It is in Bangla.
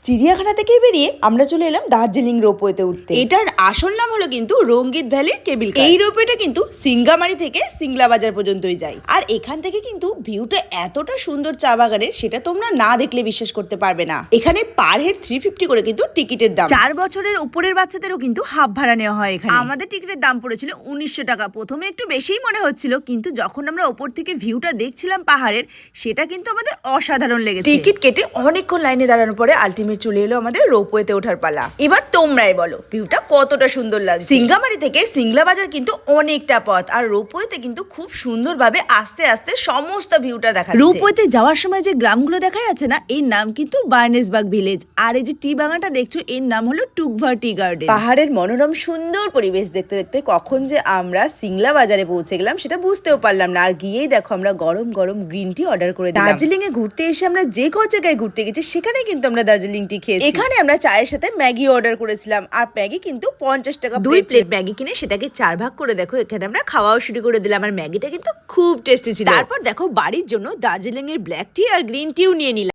চিড়িয়াখানা থেকে বেরিয়ে আমরা চলে এলাম দার্জিলিং রোপওয়েতে উঠতে। এটার আসল নাম হলো কিন্তু রঙ্গিত ভ্যালি কেবল কার। এই রোপওয়েটা কিন্তু সিঙ্গামারি থেকে সিংলা বাজার পর্যন্তই যায়। আর এখান থেকে কিন্তু ভিউটা এতটা সুন্দর চা বাগানের, সেটা তোমরা না দেখলে বিশ্বাস করতে পারবে না। এখানে পার হেড 350 করে কিন্তু টিকিটের দাম। 4 বছরের উপরের বাচ্চাদেরও কিন্তু হাফ ভাড়া নেওয়া হয় এখানে। আমাদের টিকিটের দাম পড়েছিল 1900 টাকা। প্রথমে একটু বেশিই মনে হচ্ছিল, কিন্তু যখন আমরা উপর থেকে ভিউটা দেখছিলাম পাহাড়ের, সেটা কিন্তু আমাদের অসাধারণ লেগেছে। টিকিট কেটে অনেকক্ষণ লাইনে দাঁড়ানোর পরে আলটিমেট চলে এলো আমাদের রোপওয়েতে ওঠার পালা। এবার তোমরাই বলো ভিউটা কতটা সুন্দর লাগছে। সিঙ্গামারি থেকে সিংলা বাজার কিন্তু অনেকটা পথ, আর রোপওয়েতে কিন্তু খুব সুন্দরভাবে আস্তে আস্তে সমস্ত ভিউটা দেখা যাচ্ছে। রোপওয়েতে যাওয়ার সময় যে গ্রামগুলো দেখা যাচ্ছে না, এর নাম কিন্তু বার্নেসবাগ ভিলেজ। আর এই যে টি বাগানটা দেখছো, এর নাম হলো টুকভার টি গার্ডেন। পাহাড়ের মনোরম সুন্দর পরিবেশ দেখতে দেখতে কখন যে আমরা সিংলা বাজারে পৌঁছে গেলাম সেটা বুঝতেও পারলাম না। আর গিয়েই দেখো আমরা গরম গরম গ্রিন টি অর্ডার করে দিলাম। দার্জিলিং এ ঘুরতে এসে আমরা যে কোন জায়গায় ঘুরতে গেছি, সেখানে কিন্তু আমরা দার্জিলিং টি খেয়েছি। এখানে আমরা চায়ের সাথে ম্যাগি অর্ডার করেছিলাম, আর ম্যাগি কিন্তু 50 টাকা। 2 প্লেট ম্যাগি কিনে সেটাকে 4 ভাগ করে দেখো এখানে আমরা খাওয়াও শুরু করে দিলাম। আর ম্যাগিটা কিন্তু খুব টেস্টি ছিল। তারপর দেখো বাড়ির জন্য দার্জিলিং এর ব্ল্যাক টি আর গ্রিন টিও নিয়ে নিলাম।